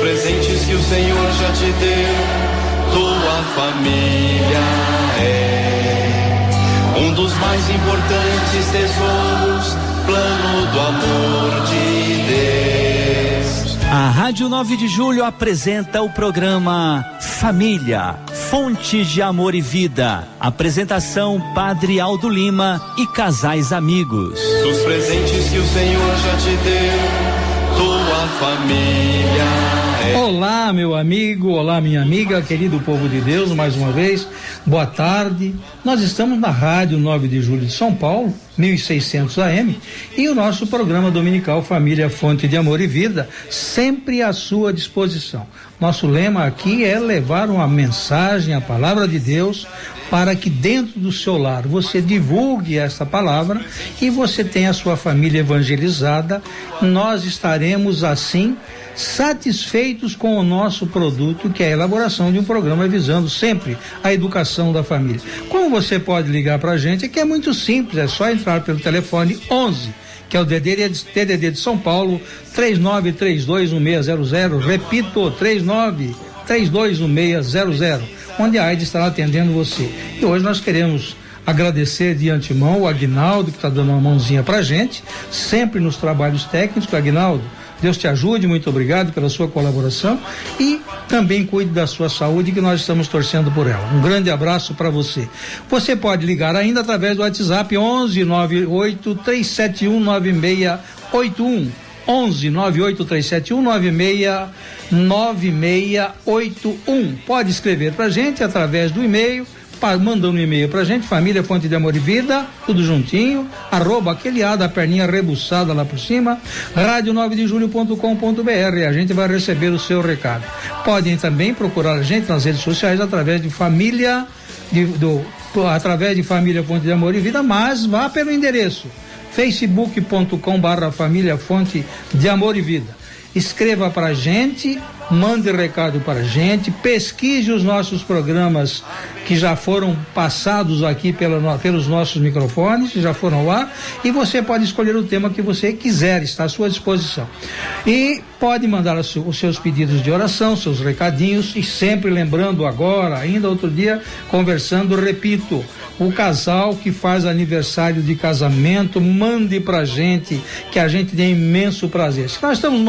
presentes que o Senhor já te deu, tua família é um dos mais importantes tesouros, plano do amor de Deus. A Rádio 9 de Julho apresenta o programa Família, Fonte de Amor e Vida. Apresentação Padre Aldo Lima e casais amigos. Dos presentes que o Senhor já te deu, tua família é. Olá, meu amigo, olá, minha amiga, querido povo de Deus, mais uma vez, boa tarde. Nós estamos na Rádio 9 de Julho de São Paulo, 1600 AM, e o nosso programa dominical Família, Fonte de Amor e Vida, sempre à sua disposição. Nosso lema aqui é levar uma mensagem, a palavra de Deus, para que dentro do seu lar você divulgue essa palavra e você tenha a sua família evangelizada. Nós estaremos assim satisfeitos com o nosso produto, que é a elaboração de um programa visando sempre a educação da família. Como você pode ligar para a gente? É que é muito simples, é só entrar pelo telefone 11, que é o TDD de São Paulo, 39321600, repito, 39321600, onde a AIDA estará atendendo você. E hoje nós queremos agradecer de antemão o Aguinaldo, que está dando uma mãozinha pra gente, sempre nos trabalhos técnicos. Aguinaldo, Deus te ajude, muito obrigado pela sua colaboração e também cuide da sua saúde, que nós estamos torcendo por ela. Um grande abraço para você. Você pode ligar ainda através do WhatsApp 11 98 371 9681. 11 98 371 9681. Pode escrever pra gente através do e-mail, mandando um e-mail pra gente, família Fonte de Amor e Vida, tudo juntinho, @ aquele A da perninha rebuçada lá por cima, radio9dejulio.com.br. A gente vai receber o seu recado. Podem também procurar a gente nas redes sociais através de através de Família Fonte de Amor e Vida, mas vá pelo endereço facebook.com/família Fonte de Amor e Vida. Escreva para a gente, mande recado para a gente, pesquise os nossos programas que já foram passados aqui pelos nossos microfones, que já foram lá, e você pode escolher o tema que você quiser, está à sua disposição. E pode mandar os seus pedidos de oração, seus recadinhos, e sempre lembrando agora, ainda outro dia, conversando, repito, o casal que faz aniversário de casamento, mande pra gente, que a gente tem imenso prazer. Se nós estamos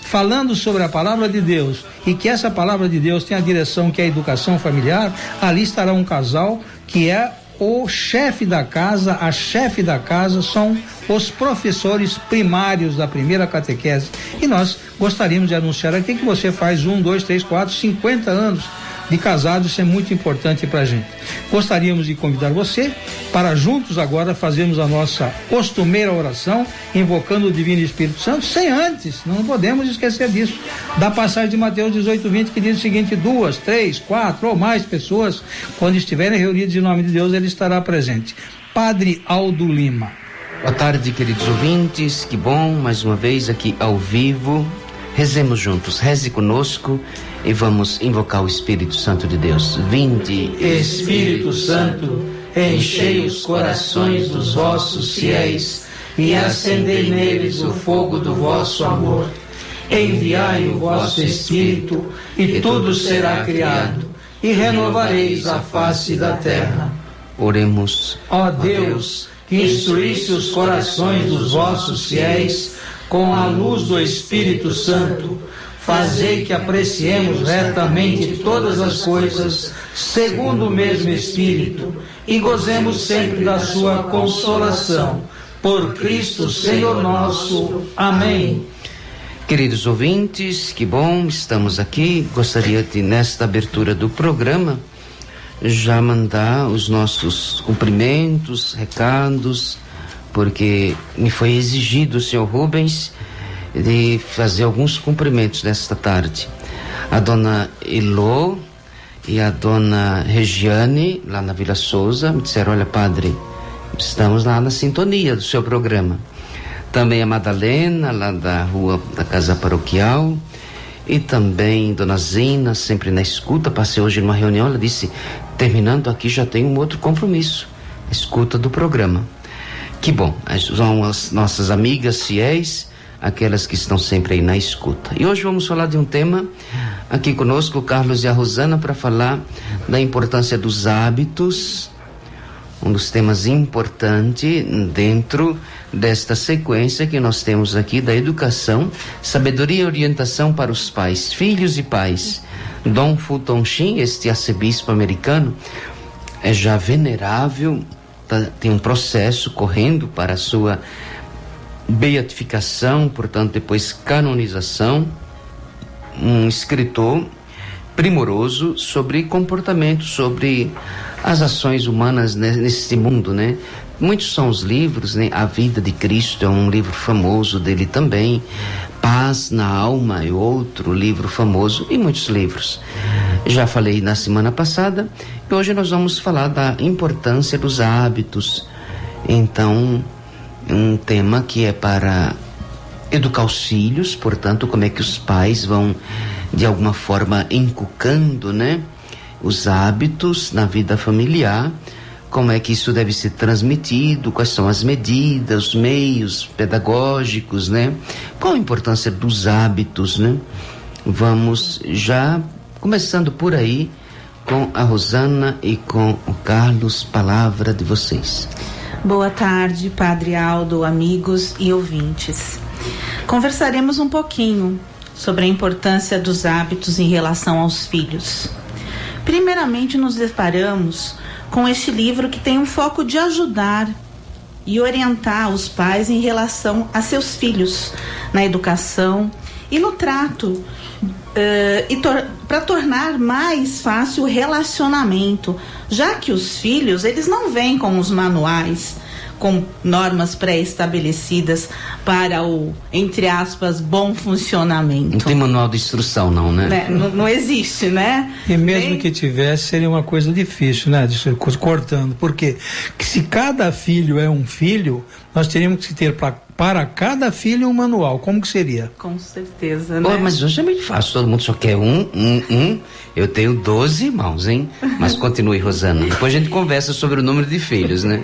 falando sobre a palavra de Deus, e que essa palavra de Deus tem a direção que é a educação familiar, ali estará um casal que é o chefe da casa, a chefe da casa são os professores primários da primeira catequese. E nós gostaríamos de anunciar aqui que você faz 1, 2, 3, 4, 50 anos de casados, isso é muito importante pra gente. Gostaríamos de convidar você para juntos agora fazermos a nossa costumeira oração, invocando o Divino Espírito Santo, sem antes, não podemos esquecer disso, da passagem de Mateus 18:20, que diz o seguinte: 2, 3, 4 ou mais pessoas, quando estiverem reunidos em nome de Deus, ele estará presente. Padre Aldo Lima. Boa tarde, queridos ouvintes, que bom, mais uma vez aqui ao vivo. Rezemos juntos, reze conosco e vamos invocar o Espírito Santo de Deus. Vinde, Espírito Santo, enchei os corações dos vossos fiéis e acendei neles o fogo do vosso amor. Enviai o vosso Espírito e tudo será criado e renovareis a face da terra. Oremos. Ó Deus, que instruísse os corações dos vossos fiéis com a luz do Espírito Santo, fazei que apreciemos retamente todas as coisas, segundo o mesmo Espírito, e gozemos sempre da sua consolação. Por Cristo Senhor nosso. Amém. Queridos ouvintes, que bom, estamos aqui. Gostaria de, nesta abertura do programa, já mandar os nossos cumprimentos, recados, porque me foi exigido o senhor Rubens de fazer alguns cumprimentos nesta tarde. A dona Elô e a dona Regiane, lá na Vila Souza, me disseram: olha, padre, estamos lá na sintonia do seu programa. Também a Madalena, lá da rua da Casa Paroquial, e também dona Zina, sempre na escuta. Passei hoje numa reunião, ela disse: terminando aqui já tem um outro compromisso, a escuta do programa. Que bom, são as nossas amigas fiéis, aquelas que estão sempre aí na escuta. E hoje vamos falar de um tema, aqui conosco o Carlos e a Rosana, para falar da importância dos hábitos, um dos temas importantes dentro desta sequência que nós temos aqui da educação, sabedoria e orientação para os pais, filhos e pais. Dom Fulton Sheen, este arcebispo americano, é já venerável, tem um processo correndo para a sua beatificação, portanto depois canonização, um escritor primoroso sobre comportamento, sobre as ações humanas nesse mundo, né? Muitos são os livros, né? A Vida de Cristo é um livro famoso dele também, Paz na Alma é outro livro famoso, e muitos livros. Já falei na semana passada, e hoje nós vamos falar da importância dos hábitos. Então, um tema que é para educar os filhos, portanto, como é que os pais vão, de alguma forma, inculcando, né, os hábitos na vida familiar, como é que isso deve ser transmitido, quais são as medidas, os meios pedagógicos, né? Qual a importância dos hábitos, né? Vamos já começando por aí com a Rosana e com o Carlos, palavra de vocês. Boa tarde, Padre Aldo, amigos e ouvintes. Conversaremos um pouquinho sobre a importância dos hábitos em relação aos filhos. Primeiramente, nos deparamos com este livro que tem um foco de ajudar e orientar os pais em relação a seus filhos na educação e no trato, para tornar mais fácil o relacionamento, já que os filhos, eles não vêm com os manuais, com normas pré-estabelecidas para o, entre aspas, bom funcionamento. Não tem manual de instrução não, né? Não existe, né? E mesmo que tivesse, seria uma coisa difícil, né? Cortando, porque se cada filho é um filho, nós teríamos que ter para cada filho um manual. Como que seria? Com certeza, né? Mas hoje é muito fácil, todo mundo só quer um. Eu tenho 12 irmãos, hein? Mas continue, Rosana. Depois a gente conversa sobre o número de filhos, né?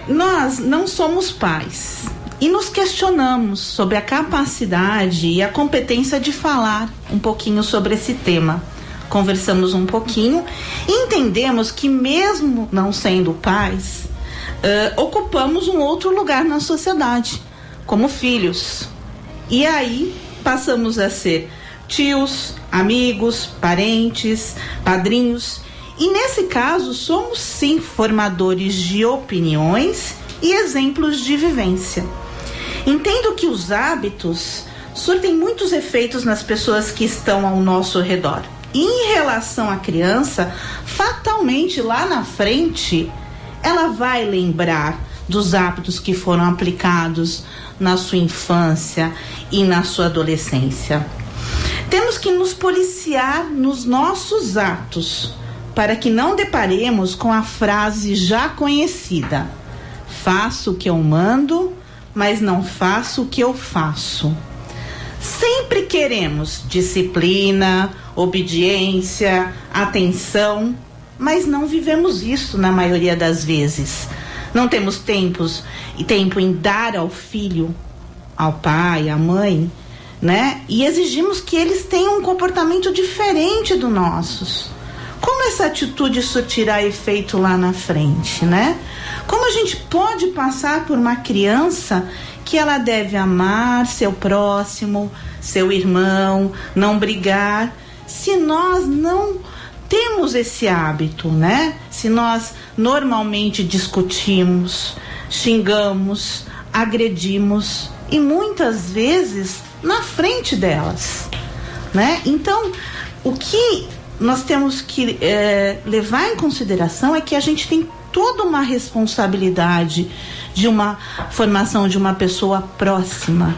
Nós não somos pais e nos questionamos sobre a capacidade e a competência de falar um pouquinho sobre esse tema. Conversamos um pouquinho e entendemos que mesmo não sendo pais, ocupamos um outro lugar na sociedade, como filhos. E aí passamos a ser tios, amigos, parentes, padrinhos. E nesse caso, somos sim formadores de opiniões e exemplos de vivência. Entendo que os hábitos surtem muitos efeitos nas pessoas que estão ao nosso redor. E em relação à criança, fatalmente lá na frente, ela vai lembrar dos hábitos que foram aplicados na sua infância e na sua adolescência. Temos que nos policiar nos nossos atos, para que não deparemos com a frase já conhecida: faço o que eu mando, mas não faço o que eu faço. Sempre queremos disciplina, obediência, atenção, mas não vivemos isso na maioria das vezes. Não temos tempo em dar ao filho, ao pai, à mãe, né? E exigimos que eles tenham um comportamento diferente do nossos. Como essa atitude surtirá efeito lá na frente, né? Como a gente pode passar por uma criança que ela deve amar seu próximo, seu irmão, não brigar, se nós não temos esse hábito, né? Se nós normalmente discutimos, xingamos, agredimos e muitas vezes na frente delas, né? Então, o que nós temos que levar em consideração é que a gente tem toda uma responsabilidade de uma formação de uma pessoa próxima.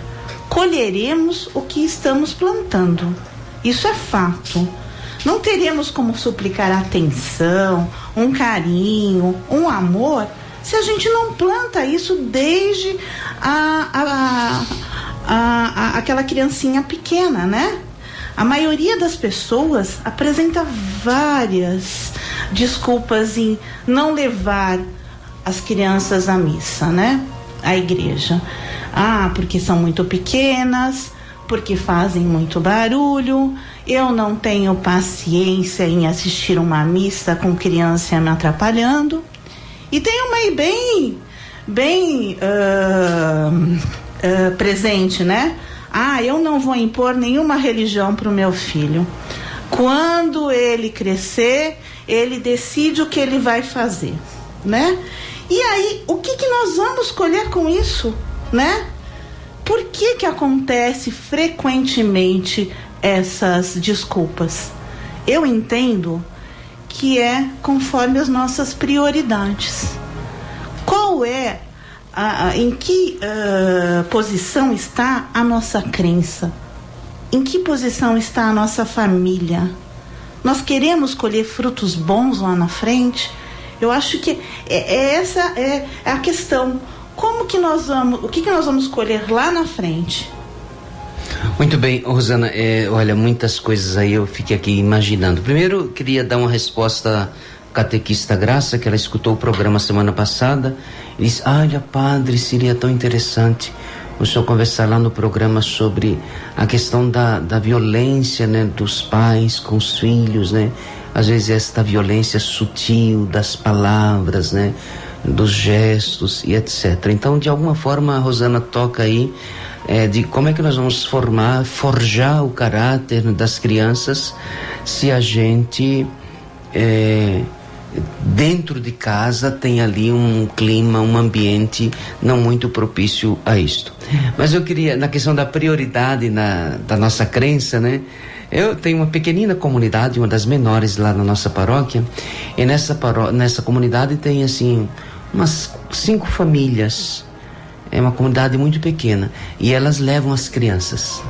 Colheremos o que estamos plantando. Isso é fato. Não teremos como suplicar atenção, um carinho, um amor, se a gente não planta isso desde aquela criancinha pequena, né? A maioria das pessoas apresenta várias desculpas em não levar as crianças à missa, né? À igreja. porque são muito pequenas, porque fazem muito barulho, eu não tenho paciência em assistir uma missa com criança me atrapalhando. E tem uma aí bem presente, né? Eu não vou impor nenhuma religião para o meu filho. Quando ele crescer, ele decide o que ele vai fazer, né? E aí, o que nós vamos colher com isso, né? Por que acontece frequentemente essas desculpas? Eu entendo que é conforme as nossas prioridades. Qual é, em que posição está a nossa crença? Em que posição está a nossa família? Nós queremos colher frutos bons lá na frente? Eu acho que essa é a questão. Como que nós vamos, o que nós vamos colher lá na frente? Muito bem, Rosana, olha, muitas coisas aí eu fiquei aqui imaginando. Primeiro, eu queria dar uma resposta à catequista Graça, que ela escutou o programa semana passada, e disse, olha, padre, seria tão interessante o senhor conversar lá no programa sobre a questão da violência, né, dos pais com os filhos, né? Às vezes esta violência sutil das palavras, né, dos gestos e etc. Então, de alguma forma, a Rosana toca aí de como é que nós vamos forjar o caráter das crianças se a gente dentro de casa tem ali um clima, um ambiente não muito propício a isto. Mas eu queria, na questão da prioridade da nossa crença, né? Eu tenho uma pequenina comunidade, uma das menores lá na nossa paróquia, e nessa comunidade tem assim umas 5 famílias. É uma comunidade muito pequena e elas levam as crianças,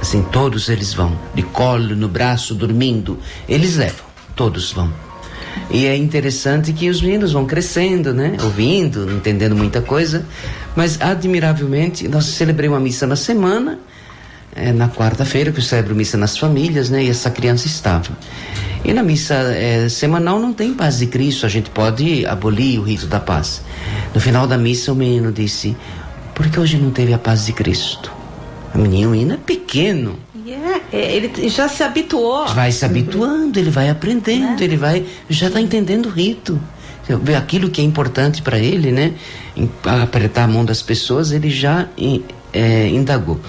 assim, todos eles vão de colo, no braço, dormindo, eles levam, todos vão. E é interessante que os meninos vão crescendo, né, ouvindo, não entendendo muita coisa, mas admiravelmente nós celebramos uma missa na semana, na quarta-feira, que eu celebro missa nas famílias, né, e essa criança estava. E na missa semanal não tem paz de Cristo, a gente pode abolir o rito da paz. No final da missa o menino disse, por que hoje não teve a paz de Cristo? O menino é pequeno. Ele já se habituou. Vai se habituando, ele vai aprendendo, ele já está entendendo o rito. Aquilo que é importante para ele, né? Apertar a mão das pessoas, ele já indagou.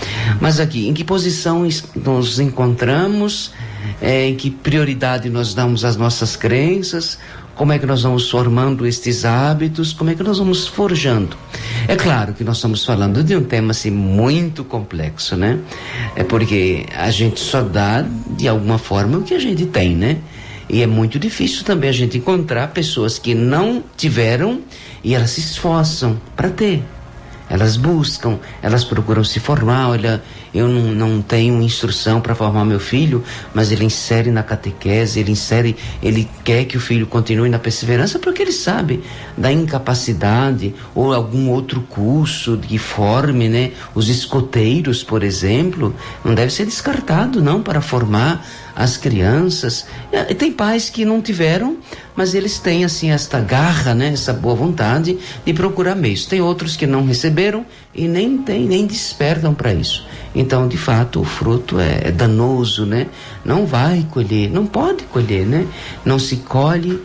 Mas aqui, em que posição nos encontramos? Em que prioridade nós damos às nossas crenças? Como é que nós vamos formando estes hábitos? Como é que nós vamos forjando? É claro que nós estamos falando de um tema assim muito complexo, né? É porque a gente só dá de alguma forma o que a gente tem, né? E é muito difícil também a gente encontrar pessoas que não tiveram e elas se esforçam para ter. Elas buscam, elas procuram se formar. Olha, eu não tenho instrução para formar meu filho, mas ele insere na catequese, ele quer que o filho continue na perseverança porque ele sabe da incapacidade ou algum outro curso que forme, né? Os escoteiros, por exemplo, não deve ser descartado, não, para formar as crianças. E tem pais que não tiveram, mas eles têm assim esta garra, né, essa boa vontade de procurar meios. Tem outros que não receberam e nem despertam para isso. Então, de fato, o fruto é danoso, né? Não vai colher, não pode colher, né? Não se colhe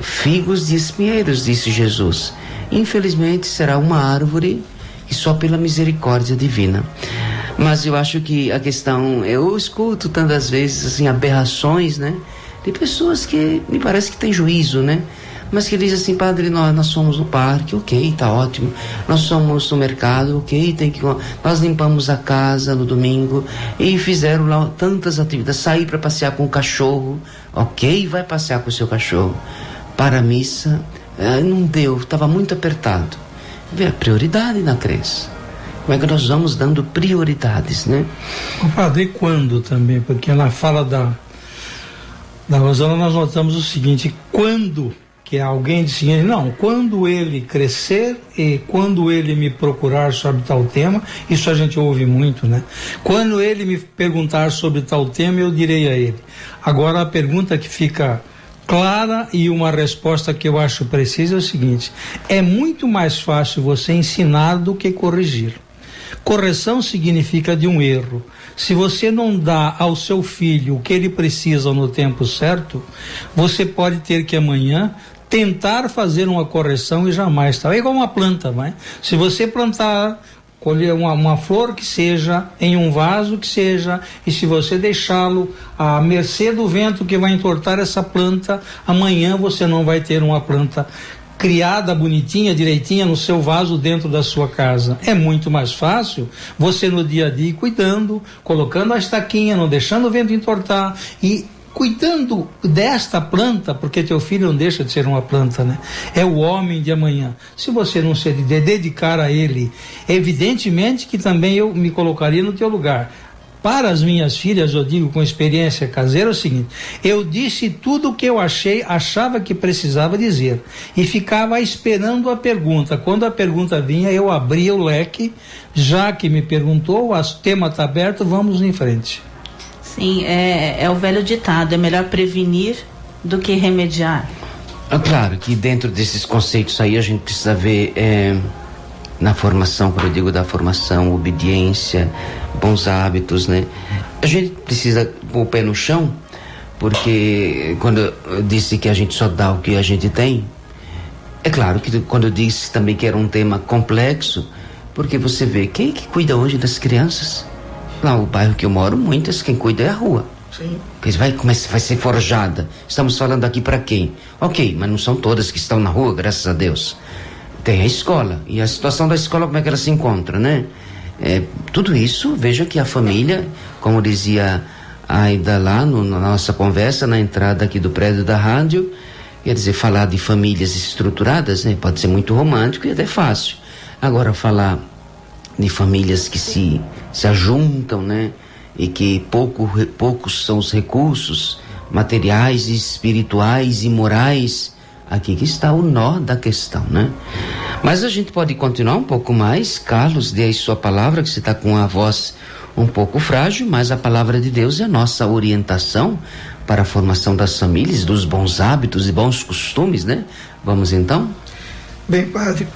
figos de espinheiros, disse Jesus. Infelizmente, será uma árvore que só pela misericórdia divina. Mas eu acho que a questão, eu escuto tantas vezes assim aberrações, né, de pessoas que me parece que têm juízo, né, mas que dizem assim, padre, nós somos no parque, ok, tá ótimo, nós somos no mercado, ok, nós limpamos a casa no domingo e fizeram lá tantas atividades, sair para passear com o cachorro, ok, vai passear com o seu cachorro, para a missa, não deu, estava muito apertado. Vê a prioridade na crença. Como é que nós vamos dando prioridades, né? O padre, quando também, porque na fala da Rosana nós notamos o seguinte, quando, que alguém disse, não, quando ele crescer e quando ele me procurar sobre tal tema, isso a gente ouve muito, né? Quando ele me perguntar sobre tal tema, eu direi a ele. Agora a pergunta que fica clara e uma resposta que eu acho precisa é o seguinte, é muito mais fácil você ensinar do que corrigir. Correção significa de um erro. Se você não dá ao seu filho o que ele precisa no tempo certo, você pode ter que amanhã tentar fazer uma correção e jamais tá. É igual uma planta, né? Se você plantar, colher uma flor que seja, em um vaso que seja, e se você deixá-lo à mercê do vento que vai entortar essa planta, amanhã você não vai ter uma planta criada, bonitinha, direitinha no seu vaso dentro da sua casa. É muito mais fácil você no dia a dia ir cuidando, colocando a estaquinha, não deixando o vento entortar e cuidando desta planta, porque teu filho não deixa de ser uma planta, né? É o homem de amanhã. Se você não se dedicar a ele, evidentemente que também eu me colocaria no teu lugar. Para as minhas filhas, eu digo com experiência caseira o seguinte: eu disse tudo o que eu achava que precisava dizer e ficava esperando a pergunta. Quando a pergunta vinha, eu abria o leque, já que me perguntou, o tema está aberto, vamos em frente. Sim, é o velho ditado, é melhor prevenir do que remediar. Claro que dentro desses conceitos aí a gente precisa ver na formação, quando eu digo da formação, obediência, bons hábitos, né? A gente precisa pôr o pé no chão, porque quando eu disse que a gente só dá o que a gente tem, é claro que quando eu disse também que era um tema complexo, porque você vê, quem é que cuida hoje das crianças? Lá o bairro que eu moro, muitas, quem cuida é a rua. Sim. Vai ser forjada. Estamos falando aqui para quem? Ok, mas não são todas que estão na rua, graças a Deus. Tem a escola, e a situação da escola, como é que ela se encontra, né? Tudo isso, veja que a família, como dizia a Aida lá na nossa conversa, na entrada aqui do prédio da rádio, quer dizer, falar de famílias estruturadas, né? Pode ser muito romântico e até fácil. Agora, falar de famílias que se ajuntam, né? E que poucos são os recursos materiais, espirituais e morais. Aqui que está o nó da questão, né? Mas a gente pode continuar um pouco mais. Carlos, dê aí sua palavra, que você está com a voz um pouco frágil, mas a palavra de Deus é a nossa orientação para a formação das famílias, dos bons hábitos e bons costumes, né? Vamos então? Bem, padre,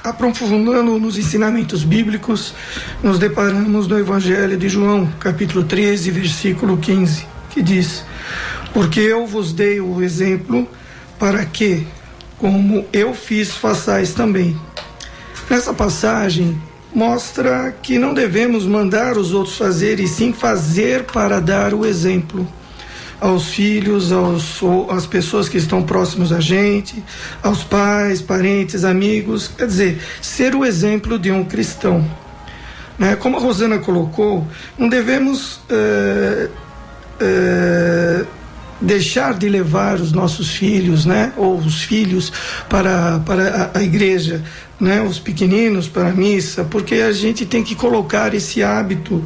aprofundando nos ensinamentos bíblicos, nos deparamos no Evangelho de João, capítulo 13, versículo 15, que diz: porque eu vos dei o exemplo para que, como eu fiz, façais também. Nessa passagem, mostra que não devemos mandar os outros fazer, e sim fazer para dar o exemplo aos filhos, às pessoas que estão próximos a gente, aos pais, parentes, amigos, quer dizer, ser o exemplo de um cristão. Né? Como a Rosana colocou, não devemos deixar de levar os nossos filhos, né, ou os filhos para a igreja, né, os pequeninos para a missa, porque a gente tem que colocar esse hábito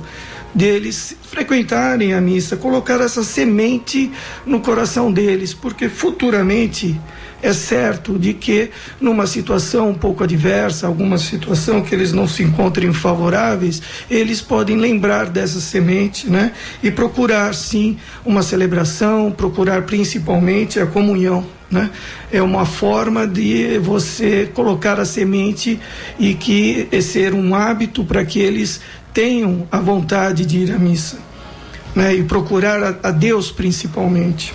deles frequentarem a missa, colocar essa semente no coração deles, porque futuramente é certo de que numa situação um pouco adversa, alguma situação que eles não se encontrem favoráveis, eles podem lembrar dessa semente, né? E procurar sim uma celebração, procurar principalmente a comunhão, né? É uma forma de você colocar a semente e que ser um hábito para que eles tenham a vontade de ir à missa, né? E procurar a Deus principalmente.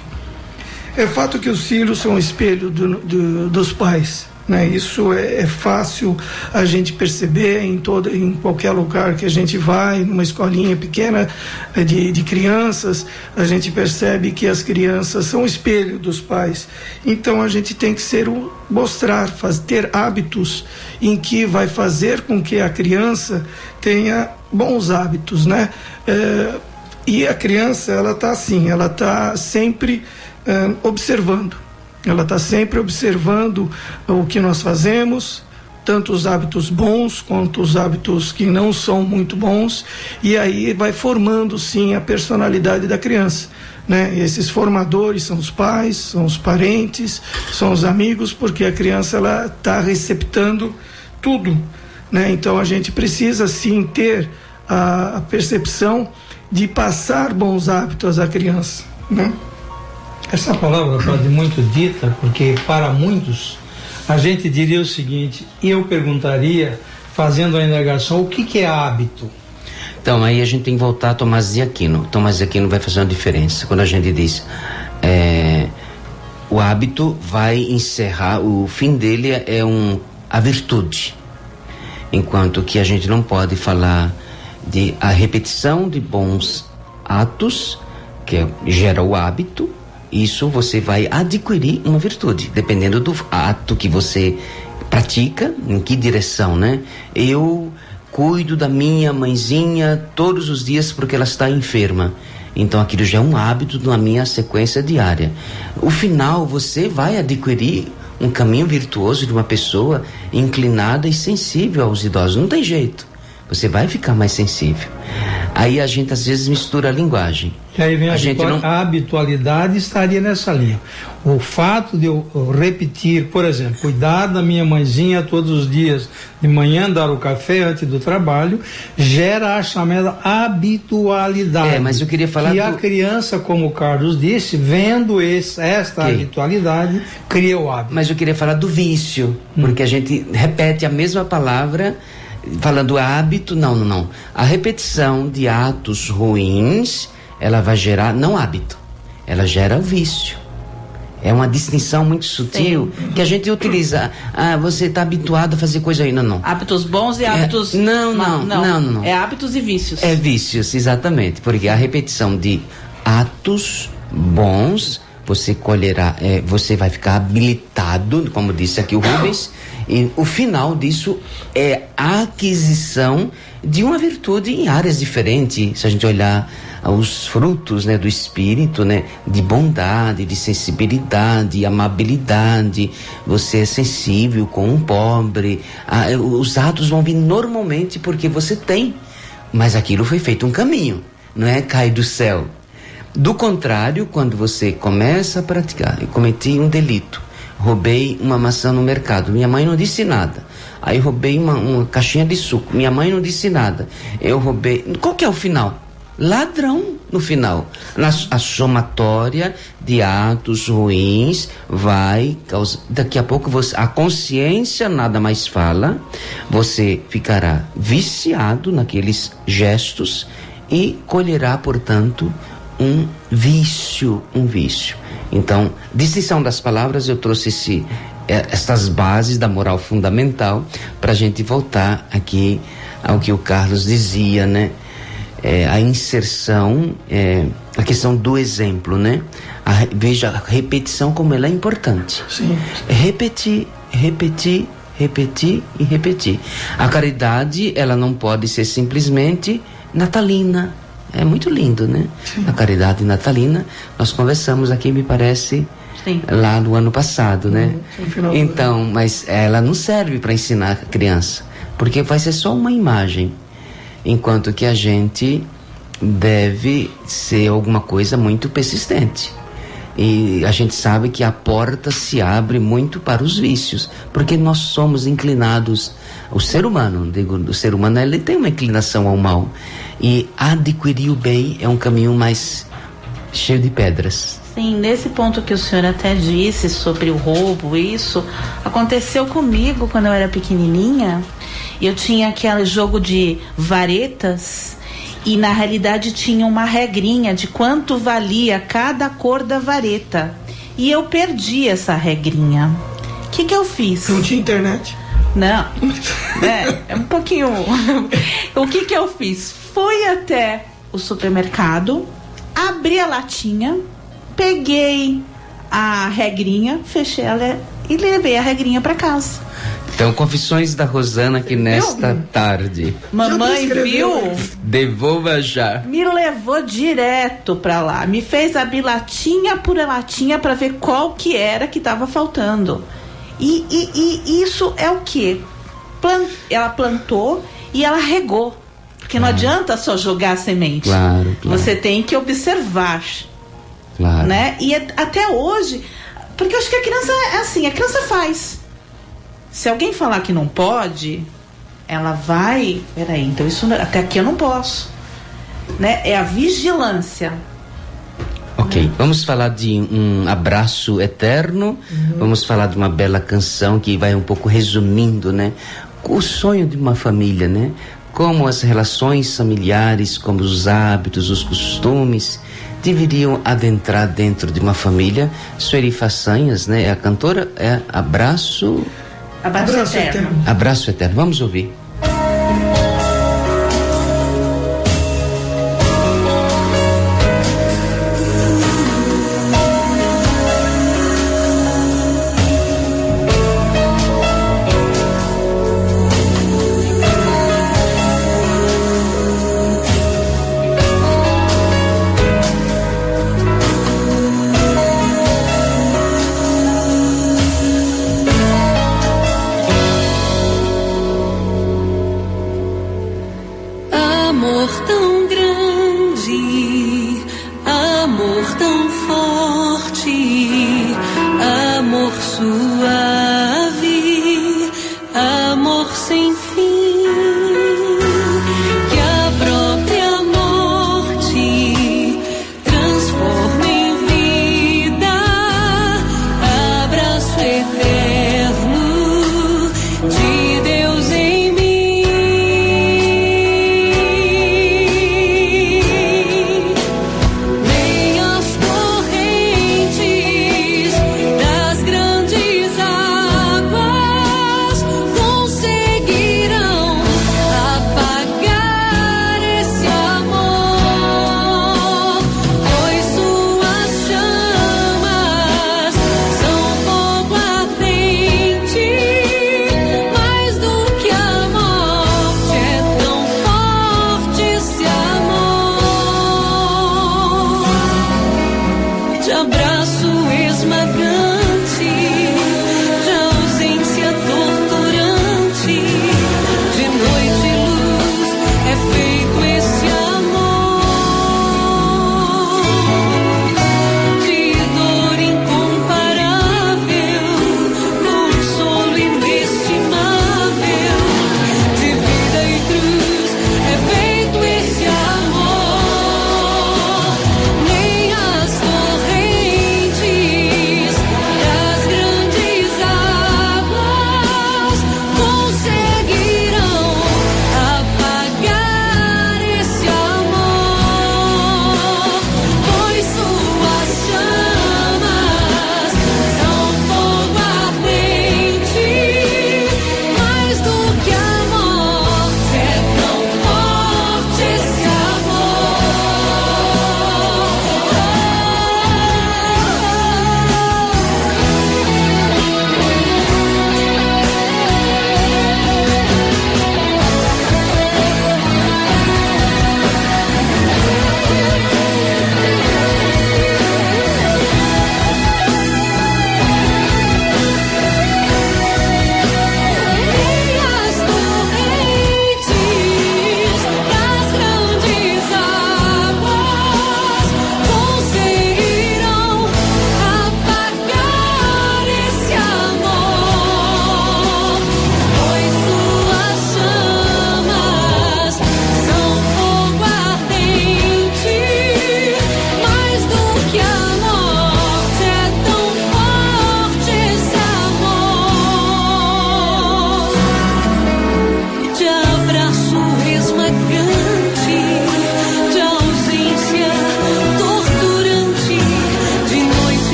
É fato que os filhos são o espelho dos pais, né? Isso é fácil a gente perceber em qualquer lugar que a gente vai, numa escolinha pequena de crianças, a gente percebe que as crianças são o espelho dos pais. Então a gente tem que ter hábitos em que vai fazer com que a criança tenha bons hábitos, né? E a criança, ela está assim, ela está sempre observando. Ela está sempre observando o que nós fazemos, tanto os hábitos bons quanto os hábitos que não são muito bons, e aí vai formando sim a personalidade da criança, né? E esses formadores são os pais, são os parentes, são os amigos, porque a criança ela está receptando tudo, né? Então a gente precisa sim ter a percepção de passar bons hábitos à criança, né? Essa palavra pode muito dita, porque para muitos a gente diria o seguinte: eu perguntaria, fazendo a indagação, o que é hábito? Então, aí a gente tem que voltar a Tomás de Aquino. Tomás de Aquino vai fazer uma diferença. Quando a gente diz, o hábito vai encerrar, o fim dele é a virtude. Enquanto que a gente não pode falar de a repetição de bons atos, que gera o hábito, isso você vai adquirir uma virtude, dependendo do ato que você pratica, em que direção, né? Eu cuido da minha mãezinha todos os dias porque ela está enferma. Então aquilo já é um hábito na minha sequência diária. O final, você vai adquirir um caminho virtuoso de uma pessoa inclinada e sensível aos idosos. Não tem jeito. Você vai ficar mais sensível. Aí a gente às vezes mistura a linguagem. E aí vem a habitualidade estaria nessa linha. O fato de eu repetir, por exemplo, cuidar da minha mãezinha todos os dias, de manhã dar o café antes do trabalho, gera a chamada habitualidade. Mas eu queria falar que a criança, como o Carlos disse, vendo esta habitualidade, cria o hábito. Mas eu queria falar do vício, porque a gente repete a mesma palavra, falando hábito, não. A repetição de atos ruins, ela vai gerar, não hábito, ela gera o vício. É uma distinção muito sutil. Sim. Que a gente utiliza. Você está habituado a fazer coisa aí, não. Hábitos bons e hábitos... Não. É hábitos e vícios. É vícios, exatamente. Porque a repetição de atos bons, você colherá, você vai ficar habilitado, como disse aqui o Rubens, e o final disso é a aquisição de uma virtude em áreas diferentes. Se a gente olhar os frutos, né, do espírito, né, de bondade, de sensibilidade, amabilidade, você é sensível com um pobre, os atos vão vir normalmente porque você tem, mas aquilo foi feito um caminho, não é cai do céu. Do contrário, quando você começa a praticar, eu cometi um delito, roubei uma maçã no mercado, minha mãe não disse nada. Aí roubei uma caixinha de suco, minha mãe não disse nada. Eu roubei, qual que é o final? Ladrão no final. A somatória de atos ruins vai causar, daqui a pouco a consciência nada mais fala, você ficará viciado naqueles gestos e colherá, portanto, um vício. Então, distinção das palavras, eu trouxe estas bases da moral fundamental para a gente voltar aqui ao que o Carlos dizia, né? A inserção, a questão do exemplo, né? Veja a repetição como ela é importante. Sim. Repetir e repetir. A caridade, ela não pode ser simplesmente natalina. É muito lindo, né? Sim. A caridade natalina, nós conversamos aqui, me parece, sim, lá no ano passado, né? Então, mas ela não serve para ensinar a criança, porque vai ser só uma imagem. Enquanto que a gente deve ser alguma coisa muito persistente. E a gente sabe que a porta se abre muito para os vícios, porque nós somos inclinados, o ser humano ele tem uma inclinação ao mal. E adquirir o bem é um caminho mais cheio de pedras. Sim, nesse ponto que o senhor até disse sobre o roubo, isso aconteceu comigo quando eu era pequenininha. Eu tinha aquele jogo de varetas e na realidade tinha uma regrinha de quanto valia cada cor da vareta. E eu perdi essa regrinha. O que eu fiz? Não tinha internet? Não. É um pouquinho... O que eu fiz? Fui até o supermercado, abri a latinha, peguei a regrinha, fechei ela e levei a regrinha para casa. Então, confissões da Rosana aqui nesta tarde. Mamãe viu? Devolva já. Me levou direto pra lá. Me fez abrir latinha por latinha pra ver qual que era que tava faltando. E isso é o quê? Ela plantou e ela regou. Porque não adianta só jogar a semente. Claro. Você tem que observar. Claro. Né? E até hoje... Porque eu acho que a criança é assim, a criança faz. Se alguém falar que não pode, ela vai... Peraí, então isso até aqui eu não posso. Né? É a vigilância. Ok, vamos falar de um abraço eterno. Vamos falar de uma bela canção que vai um pouco resumindo, né? o sonho de uma família, né? Como as relações familiares, como os hábitos, os costumes deveriam adentrar dentro de uma família. Sueli Façanhas, né? A cantora é Abraço Eterno. Abraço Eterno. Vamos ouvir.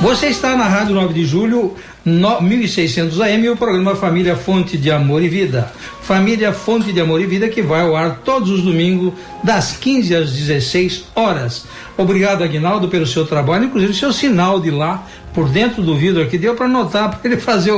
Você está na Rádio 9 de Julho, 1600 AM, e o programa Família Fonte de Amor e Vida. Família Fonte de Amor e Vida, que vai ao ar todos os domingos, das 15 às 16 horas. Obrigado, Aguinaldo, pelo seu trabalho, inclusive o seu sinal de lá, por dentro do vidro aqui, deu para notar, para ele fazer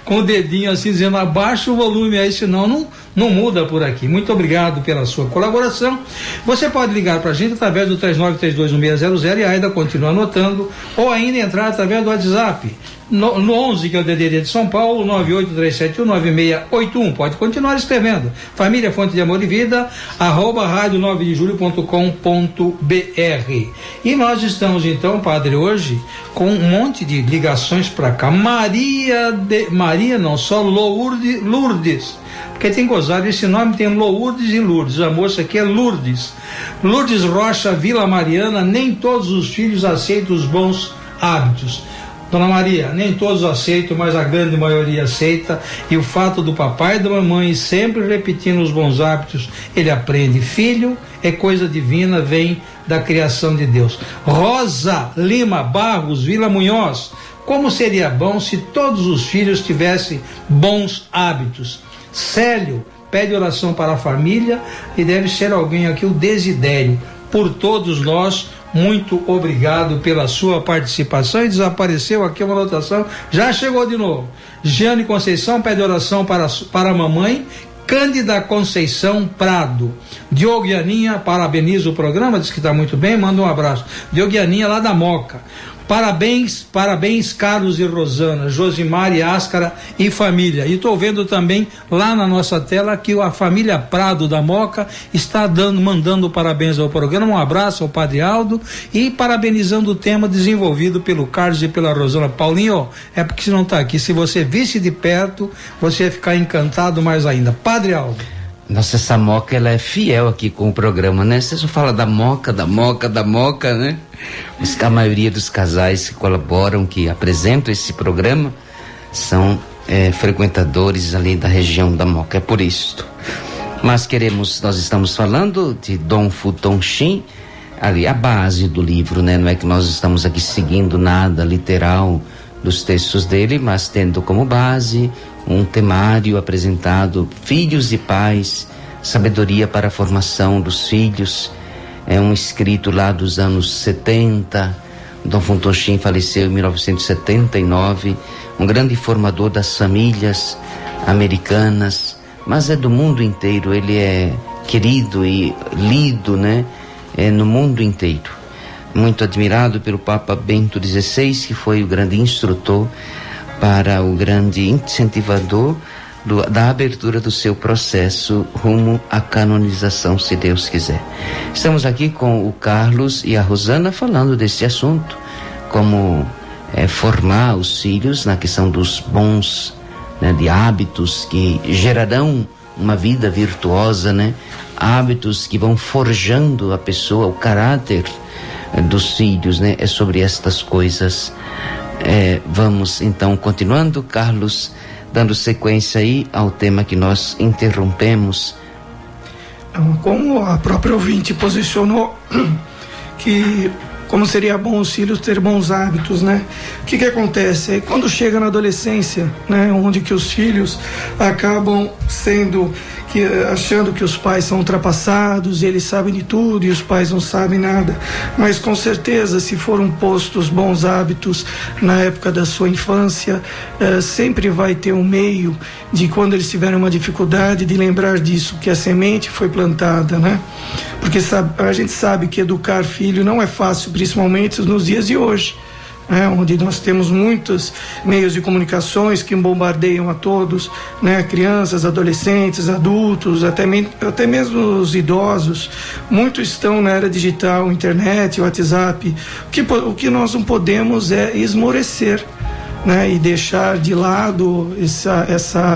com o dedinho assim, dizendo abaixa o volume aí, senão não muda por aqui. Muito obrigado pela sua colaboração. Você pode ligar para a gente através do 39321600 e a Aida continua anotando, ou ainda entrar através do WhatsApp, no 11, que é o DDD de São Paulo, 983719681. Pode continuar escrevendo. Família Fonte de Amor e Vida, @radio9dejulho.com.br. E nós estamos então, padre, hoje com um monte de ligações para cá. Lourdes. Porque tem gozado, esse nome tem Lourdes e Lourdes. A moça aqui é Lourdes. Lourdes Rocha, Vila Mariana. Nem todos os filhos aceitam os bons hábitos. Dona Maria, nem todos aceitam, mas a grande maioria aceita, e o fato do papai e da mamãe sempre repetindo os bons hábitos, ele aprende. Filho é coisa divina, vem da criação de Deus. Rosa Lima Barros, Vila Munhoz, como seria bom se todos os filhos tivessem bons hábitos. Célio pede oração para a família, e deve ser alguém aqui, o Desidério, por todos nós. Muito obrigado pela sua participação. E desapareceu aqui uma anotação, já chegou de novo. Jeane Conceição pede oração para a mamãe Cândida Conceição Prado. Diogo e Aninha parabeniza o programa, diz que está muito bem, manda um abraço. Diogo e Aninha lá da Moca. Parabéns, Carlos e Rosana, Josimar e Áscara e família. E estou vendo também lá na nossa tela que a família Prado da Moca está mandando parabéns ao programa. Um abraço ao Padre Aldo e parabenizando o tema desenvolvido pelo Carlos e pela Rosana. Paulinho, é porque você não está aqui. Se você visse de perto, você ia ficar encantado mais ainda. Padre Aldo. Nossa, essa Moca, ela é fiel aqui com o programa, né? Você só fala da Moca, né? A maioria dos casais que colaboram, que apresentam esse programa, são frequentadores ali da região da Moca, é por isso. Mas nós estamos falando de Dom Fu Tong Shin, ali a base do livro, né? Não é que nós estamos aqui seguindo nada literal dos textos dele, mas tendo como base um temário apresentado, filhos e pais, sabedoria para a formação dos filhos. É um escrito lá dos anos 70. Dom Fu Tong Shin faleceu em 1979, um grande formador das famílias americanas, mas é do mundo inteiro. Ele é querido e lido, né? No mundo inteiro. Muito admirado pelo Papa Bento XVI, que foi o grande instrutor, para o grande incentivador da abertura do seu processo rumo à canonização, se Deus quiser. Estamos aqui com o Carlos e a Rosana falando desse assunto, como formar os filhos na questão dos bons, né, de hábitos que gerarão uma vida virtuosa, né? Hábitos que vão forjando a pessoa, o caráter dos filhos, né? É sobre estas coisas. Vamos então continuando, Carlos, dando sequência aí ao tema que nós interrompemos. Como a própria ouvinte posicionou, que como seria bom os filhos ter bons hábitos, né? O que acontece? Quando chega na adolescência, né? Onde que os filhos acabam achando que os pais são ultrapassados, eles sabem de tudo e os pais não sabem nada. Mas com certeza, se foram postos bons hábitos na época da sua infância, sempre vai ter um meio de, quando eles tiverem uma dificuldade, de lembrar disso, que a semente foi plantada, né? Porque a gente sabe que educar filho não é fácil, principalmente nos dias de hoje, onde nós temos muitos meios de comunicações que bombardeiam a todos, né? Crianças, adolescentes, adultos, até mesmo os idosos. Muitos estão na era digital, internet, WhatsApp. O que nós não podemos é esmorecer, né? E deixar de lado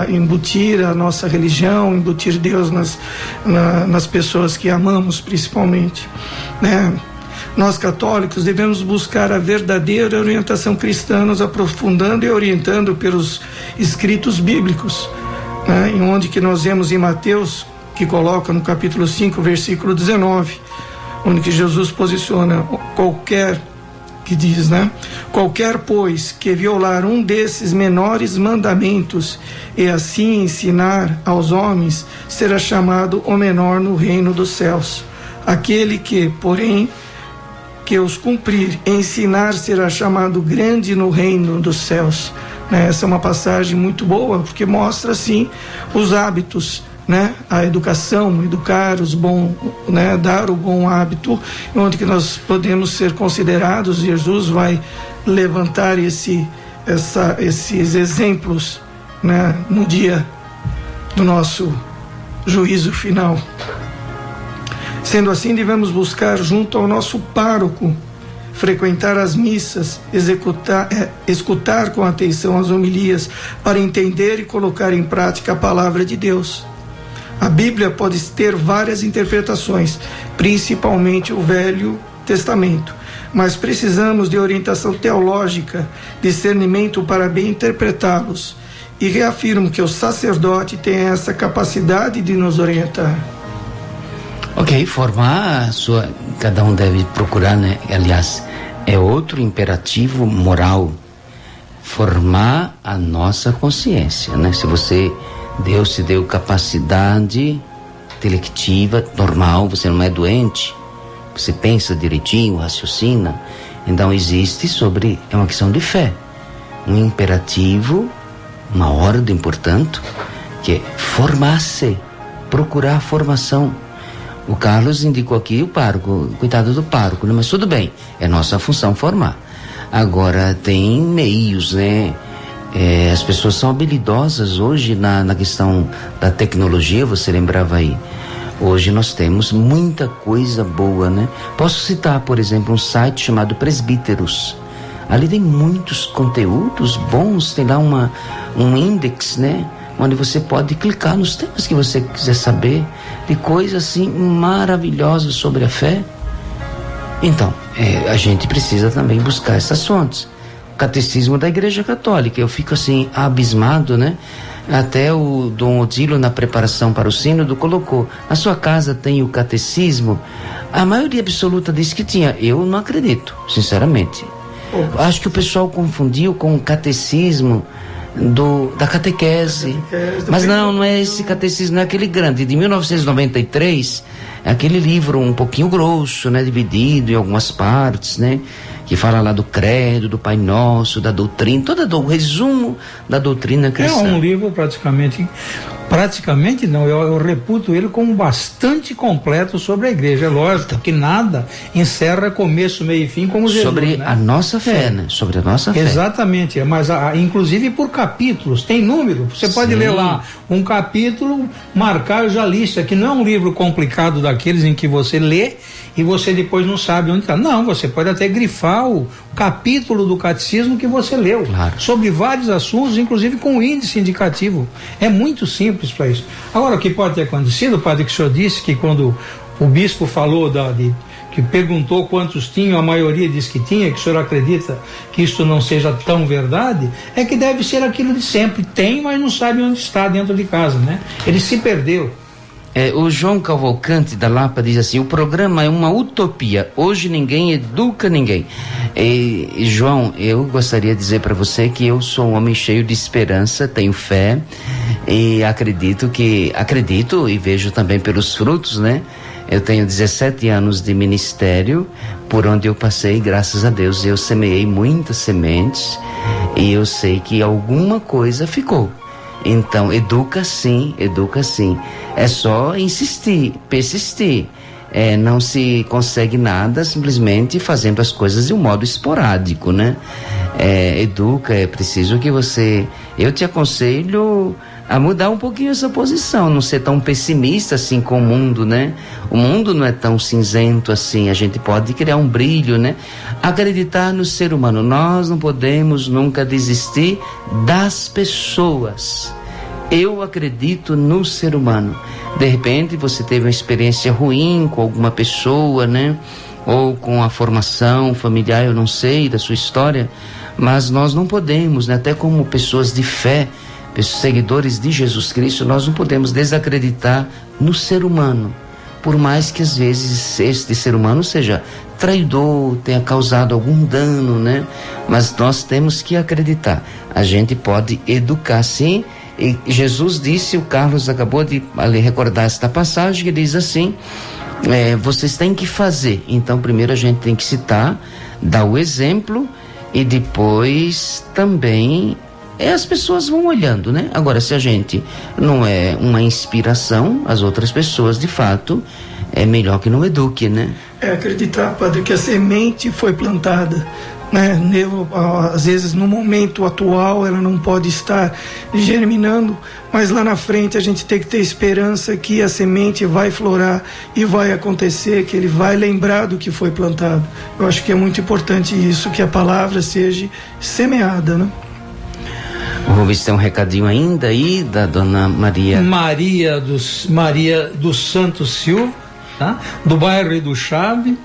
embutir a nossa religião, embutir Deus nas pessoas que amamos, principalmente, né? Nós católicos devemos buscar a verdadeira orientação cristã, nos aprofundando e orientando pelos escritos bíblicos, né? Em onde que nós vemos em Mateus, que coloca no capítulo 5, versículo 19, onde que Jesus posiciona: qualquer que diz, né? Qualquer, pois, que violar um desses menores mandamentos e assim ensinar aos homens, será chamado o menor no reino dos céus. Aquele que, porém, que os cumprir e ensinar, será chamado grande no reino dos céus. Essa é uma passagem muito boa, porque mostra, sim, os hábitos, né? A educação, educar os bons, né? Dar o bom hábito, onde que nós podemos ser considerados. Jesus vai levantar esses exemplos, né? No dia do nosso juízo final. Sendo assim, devemos buscar junto ao nosso pároco, frequentar as missas, escutar com atenção as homilias, para entender e colocar em prática a palavra de Deus. A Bíblia pode ter várias interpretações, principalmente o Velho Testamento, mas precisamos de orientação teológica, discernimento para bem interpretá-los. E reafirmo que o sacerdote tem essa capacidade de nos orientar. Ok, formar a sua... Cada um deve procurar, né? Aliás, é outro imperativo moral. Formar a nossa consciência, né? Se você... Deus te deu capacidade intelectiva normal, você não é doente, você pensa direitinho, raciocina, então existe é uma questão de fé, um imperativo, uma ordem, portanto, que é formar-se, procurar formação. O Carlos indicou aqui o pároco, coitado do pároco, né? Mas tudo bem, é nossa função formar. Agora tem meios, né? As pessoas são habilidosas hoje na questão da tecnologia, você lembrava aí. Hoje nós temos muita coisa boa, né? Posso citar, por exemplo, um site chamado Presbíteros. Ali tem muitos conteúdos bons, tem lá um índex, né? Onde você pode clicar nos temas que você quiser saber, de coisas assim maravilhosas sobre a fé. Então, a gente precisa também buscar essas fontes. Catecismo da Igreja Católica, eu fico assim abismado, né? Até o Dom Odilo, na preparação para o sínodo, colocou: na sua casa tem o catecismo? A maioria absoluta disse que tinha. Eu não acredito, sinceramente. Acho que o pessoal confundiu com o catecismo da catequese. Mas não é esse catecismo, não é aquele grande de 1993, é aquele livro um pouquinho grosso, né, dividido em algumas partes, né, que fala lá do credo, do Pai Nosso, da doutrina, o resumo da doutrina cristã. É um livro praticamente não, eu reputo ele como bastante completo sobre a igreja. É lógico que nada encerra começo, meio e fim como Jesus, sobre, né? A nossa fé, né? Sobre a nossa fé. Exatamente, mas inclusive por capítulos, tem número, você pode ler lá um capítulo, marcar já lista, que não é um livro complicado daqueles em que você lê e você depois não sabe onde está. Não, você pode até grifar o capítulo do catecismo que você leu, claro, sobre vários assuntos, inclusive com índice indicativo. É muito simples para isso. Agora, o que pode ter acontecido, padre, que o senhor disse que quando o bispo falou que perguntou quantos tinham, a maioria disse que tinha, que o senhor acredita que isso não seja tão verdade, é que deve ser aquilo de sempre, tem, mas não sabe onde está dentro de casa, né? Ele se perdeu. O João Cavalcante da Lapa diz assim: o programa é uma utopia, hoje ninguém educa ninguém. João, eu gostaria de dizer para você que eu sou um homem cheio de esperança, tenho fé e acredito e vejo também pelos frutos, né? Eu tenho 17 anos de ministério, por onde eu passei, graças a Deus, eu semeei muitas sementes e eu sei que alguma coisa ficou. Então, educa sim. É só insistir, persistir. Não se consegue nada simplesmente fazendo as coisas de um modo esporádico, né? Educa, é preciso que você... Eu te aconselho a mudar um pouquinho essa posição, não ser tão pessimista assim com o mundo, né? O mundo não é tão cinzento assim, a gente pode criar um brilho, né? Acreditar no ser humano, nós não podemos nunca desistir das pessoas. Eu acredito no ser humano. De repente você teve uma experiência ruim com alguma pessoa, né? Ou com a formação familiar, eu não sei, da sua história, mas nós não podemos, né? Até como pessoas de fé, seguidores de Jesus Cristo, nós não podemos desacreditar no ser humano, por mais que às vezes este ser humano seja traidor, tenha causado algum dano, né? Mas nós temos que acreditar. A gente pode educar, sim. E Jesus disse, o Carlos acabou de ali recordar esta passagem, que diz assim, vocês têm que fazer. Então, primeiro a gente tem que citar, dar o exemplo, e depois também as pessoas vão olhando, né? Agora, se a gente não é uma inspiração, as outras pessoas, de fato, é melhor que não eduque, né? É acreditar, padre, que a semente foi plantada, né? Às vezes no momento atual ela não pode estar germinando, mas lá na frente a gente tem que ter esperança que a semente vai florar e vai acontecer, que ele vai lembrar do que foi plantado. Eu acho que é muito importante isso, que a palavra seja semeada, né? Vou ver se tem um recadinho ainda aí da dona Maria. Maria dos Santos Silva, tá? Do bairro do Chave,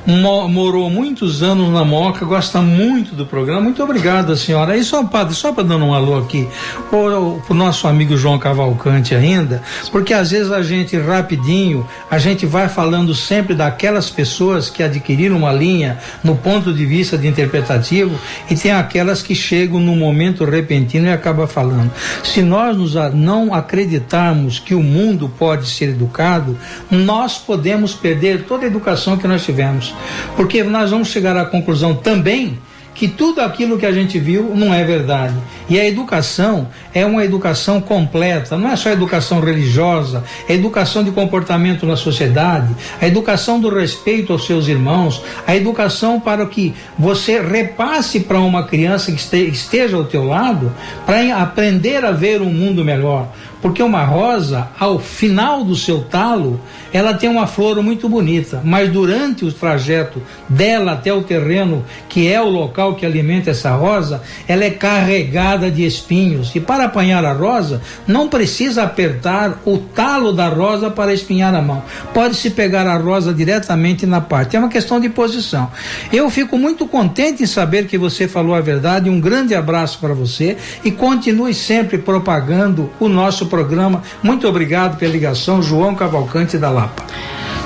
morou muitos anos na Moca, gosta muito do programa. Muito obrigado, senhora. E só, padre, só para dando um alô aqui pro nosso amigo João Cavalcante ainda, porque às vezes a gente rapidinho, a gente vai falando sempre daquelas pessoas que adquiriram uma linha no ponto de vista de interpretativo, e tem aquelas que chegam no momento repentino e acaba falando. Se nós não acreditarmos que o mundo pode ser educado, nós podemos perder toda a educação que nós tivemos, porque nós vamos chegar à conclusão também que tudo aquilo que a gente viu não é verdade. E a educação é uma educação completa, não é só educação religiosa, é educação de comportamento na sociedade, a educação do respeito aos seus irmãos, a educação para que você repasse para uma criança que esteja ao teu lado, para aprender a ver um mundo melhor. Porque uma rosa, ao final do seu talo, ela tem uma flor muito bonita, mas durante o trajeto dela até o terreno, que é o local que alimenta essa rosa, ela é carregada de espinhos. E para apanhar a rosa, não precisa apertar o talo da rosa para espinhar a mão. Pode-se pegar a rosa diretamente na parte. É uma questão de posição. Eu fico muito contente em saber que você falou a verdade. Um grande abraço para você e continue sempre propagando o nosso programa. Muito obrigado pela ligação, João Cavalcante da Lapa.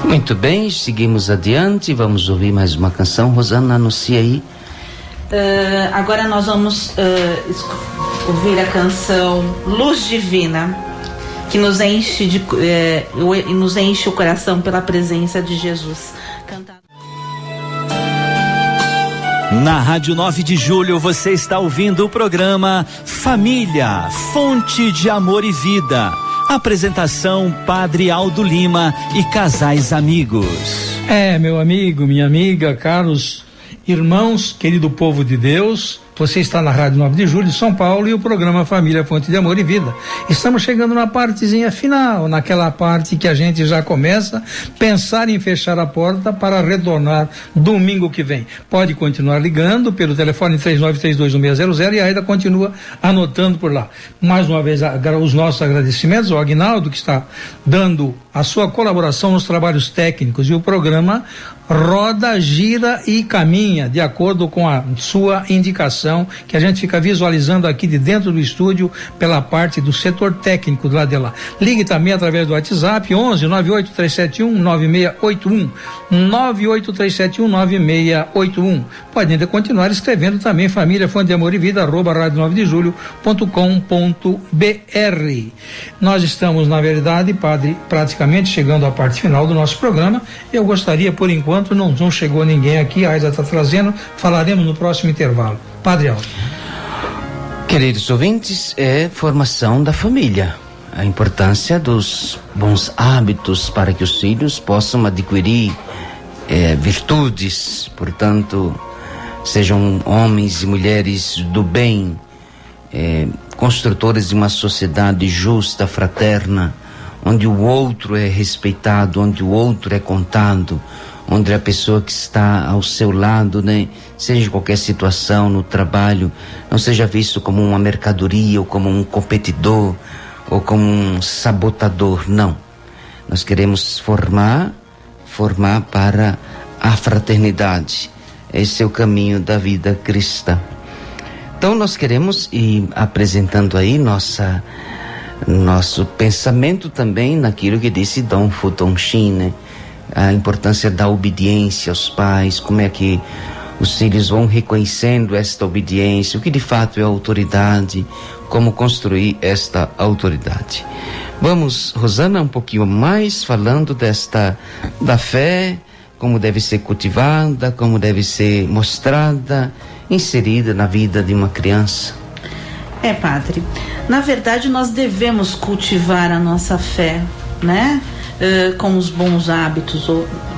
Muito bem, seguimos adiante, vamos ouvir mais uma canção. Rosana, anuncia aí. Agora nós vamos ouvir a canção Luz Divina, que nos enche o coração pela presença de Jesus. Cantada. Na Rádio 9 de Julho você está ouvindo o programa Família, Fonte de Amor e Vida. Apresentação Padre Aldo Lima e casais amigos. Meu amigo, minha amiga, caros irmãos, querido povo de Deus, você está na Rádio 9 de Julho de São Paulo e o programa Família, Fonte de Amor e Vida. Estamos chegando na partezinha final, naquela parte que a gente já começa a pensar em fechar a porta para retornar domingo que vem. Pode continuar ligando pelo telefone 39321600 e ainda continua anotando por lá. Mais uma vez, os nossos agradecimentos ao Aguinaldo, que está dando a sua colaboração nos trabalhos técnicos, e o programa roda, gira e caminha de acordo com a sua indicação, que a gente fica visualizando aqui de dentro do estúdio pela parte do setor técnico do lado de lá. Ligue também através do WhatsApp 11-98371-9681 98371-9681. Pode ainda continuar escrevendo também família, fonte de amor e vida, @radio9dejulho.com.br. Nós estamos, na verdade, padre, praticamente chegando à parte final do nosso programa. Eu gostaria, por enquanto, não chegou ninguém aqui, a Aida está trazendo, falaremos no próximo intervalo. Padre Aldo. Queridos ouvintes, é formação da família, a importância dos bons hábitos para que os filhos possam adquirir virtudes, portanto, sejam homens e mulheres do bem, construtores de uma sociedade justa, fraterna, onde o outro é respeitado, onde o outro é contado, onde a pessoa que está ao seu lado, né, seja em qualquer situação, no trabalho, não seja visto como uma mercadoria, ou como um competidor, ou como um sabotador, não. Nós queremos formar para a fraternidade. Esse é o caminho da vida cristã. Então nós queremos ir apresentando aí nosso pensamento também naquilo que disse Dom Futonshi, né? a importância da obediência aos pais, como é que os filhos vão reconhecendo esta obediência, o que de fato é autoridade, como construir esta autoridade. Vamos, Rosana, um pouquinho mais falando da fé, como deve ser cultivada, como deve ser mostrada, inserida na vida de uma criança. Padre, na verdade nós devemos cultivar a nossa fé, né? Com os bons hábitos,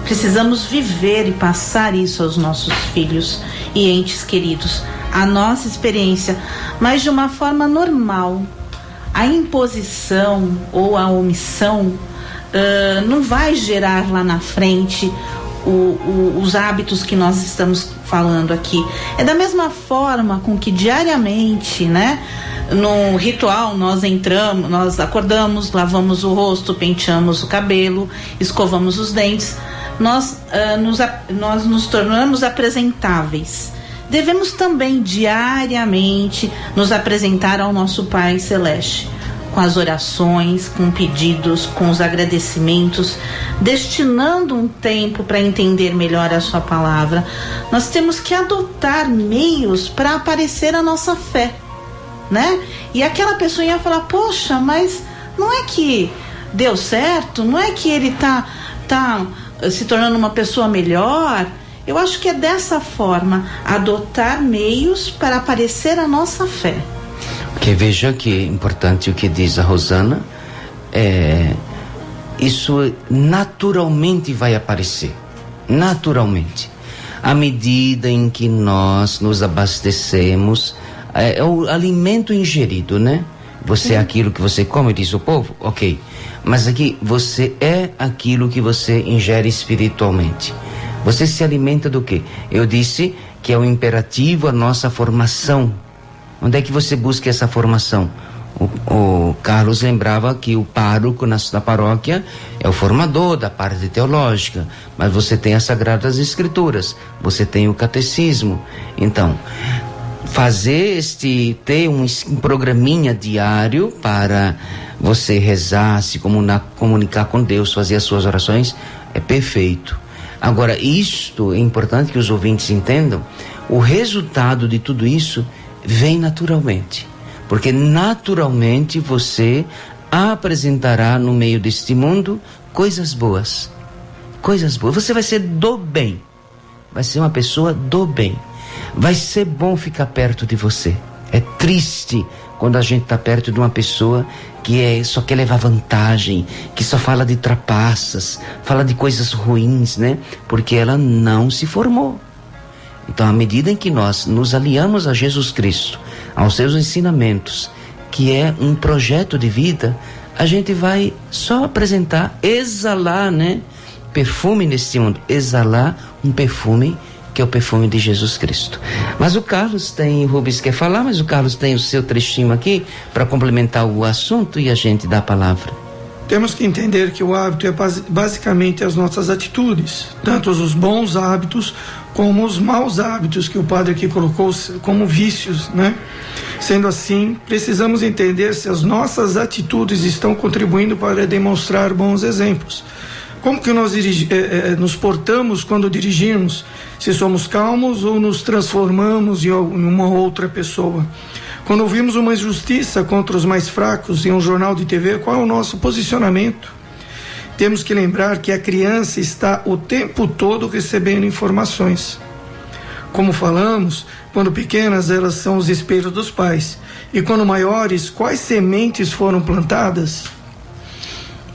precisamos viver e passar isso aos nossos filhos e entes queridos, a nossa experiência, mas de uma forma normal. A imposição ou a omissão não vai gerar lá na frente os hábitos que nós estamos falando aqui. É da mesma forma com que diariamente, né, no ritual nós acordamos, lavamos o rosto, penteamos o cabelo, escovamos os dentes, nós nos tornamos apresentáveis. Devemos também diariamente nos apresentar ao nosso Pai Celeste, com as orações, com pedidos, com os agradecimentos, destinando um tempo para entender melhor a sua palavra. Nós temos que adotar meios para aparecer a nossa fé, né? E aquela pessoa ia falar, poxa, mas não é que deu certo? Não é que ele tá se tornando uma pessoa melhor? Eu acho que é dessa forma, adotar meios para aparecer a nossa fé. Porque veja que é importante o que diz a Rosana, isso naturalmente vai aparecer, naturalmente, à medida em que nós nos abastecemos, é o alimento ingerido, né? Você é aquilo que você come, diz o povo, ok, mas aqui você é aquilo que você ingere espiritualmente. Você se alimenta do quê? Eu disse que é o imperativo a nossa formação. Onde é que você busca essa formação? O Carlos lembrava que o pároco na paróquia é o formador da parte teológica, mas você tem as Sagradas Escrituras, você tem o catecismo. Então, ter um programinha diário para você rezar, se comunicar com Deus, fazer as suas orações, é perfeito. Agora, isto é importante que os ouvintes entendam, o resultado de tudo isso vem naturalmente, porque naturalmente você apresentará no meio deste mundo coisas boas, você vai ser do bem, vai ser uma pessoa do bem, vai ser bom ficar perto de você. É triste quando a gente está perto de uma pessoa que só quer levar vantagem, que só fala de trapaças, fala de coisas ruins, né? Porque ela não se formou. Então, à medida em que nós nos aliamos a Jesus Cristo, aos seus ensinamentos, que é um projeto de vida, a gente vai só apresentar, exalar, né? Perfume nesse mundo, exalar um perfume que é o perfume de Jesus Cristo. Mas o Carlos Rubens quer falar, mas o Carlos tem o seu trechinho aqui para complementar o assunto e a gente dá a palavra. Temos que entender que o hábito é basicamente as nossas atitudes, tanto os bons hábitos como os maus hábitos que o padre aqui colocou como vícios, né? Sendo assim, precisamos entender se as nossas atitudes estão contribuindo para demonstrar bons exemplos. Como que nós nos portamos quando dirigimos? Se somos calmos ou nos transformamos em uma outra pessoa? Quando ouvimos uma injustiça contra os mais fracos em um jornal de TV, qual é o nosso posicionamento? Temos que lembrar que a criança está o tempo todo recebendo informações. Como falamos, quando pequenas elas são os espelhos dos pais. E quando maiores, quais sementes foram plantadas?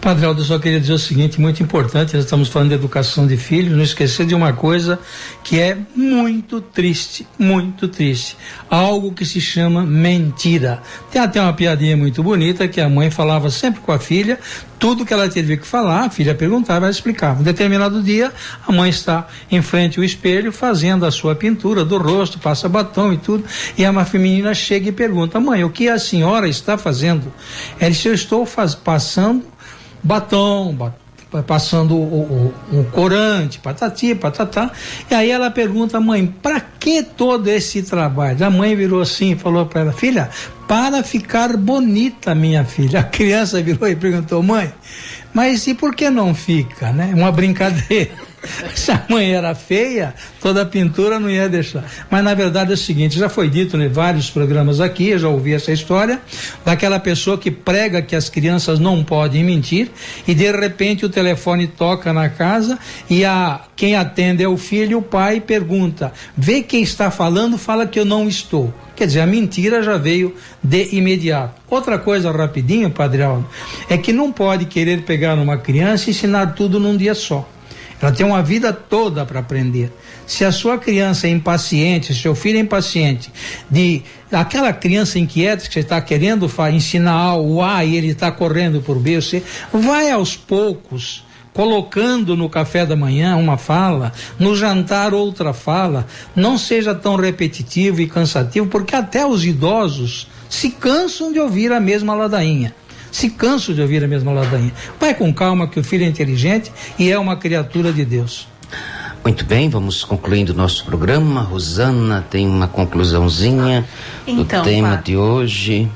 Padre Aldo, eu só queria dizer o seguinte, muito importante, nós estamos falando de educação de filhos, não esquecer de uma coisa que é muito triste, algo que se chama mentira. Tem até uma piadinha muito bonita que a mãe falava sempre com a filha, tudo que ela teve que falar, a filha perguntava, ela explicava. Um determinado dia, a mãe está em frente ao espelho fazendo a sua pintura do rosto, passa batom e tudo, e a menina chega e pergunta, mãe, o que a senhora está fazendo? Ela disse, eu estou passando batom, passando um corante, patati, patatá. E aí ela pergunta, mãe, para que todo esse trabalho? A mãe virou assim e falou para ela, filha, para ficar bonita, minha filha. A criança virou e perguntou, mãe, Mas e por que não fica, né? Uma brincadeira. Se a mãe era feia, toda a pintura não ia deixar. Mas na verdade é o seguinte, já foi dito em vários programas aqui, eu já ouvi essa história, daquela pessoa que prega que as crianças não podem mentir e de repente o telefone toca na casa e quem atende é o filho e o pai pergunta, vê quem está falando, fala que eu não estou. Quer dizer, a mentira já veio de imediato. Outra coisa rapidinho, Padre Aldo, é que não pode querer pegar uma criança e ensinar tudo num dia só. Ela tem uma vida toda para aprender. Se a sua criança é impaciente, se seu filho é impaciente, aquela criança inquieta que você está querendo ensinar o A e ele está correndo por B, você vai aos poucos, colocando no café da manhã uma fala, no jantar outra fala, não seja tão repetitivo e cansativo, porque até os idosos se cansam de ouvir a mesma ladainha. Vai com calma que o filho é inteligente e é uma criatura de Deus. Muito bem, vamos concluindo o nosso programa. Rosana tem uma conclusãozinha do tema de hoje.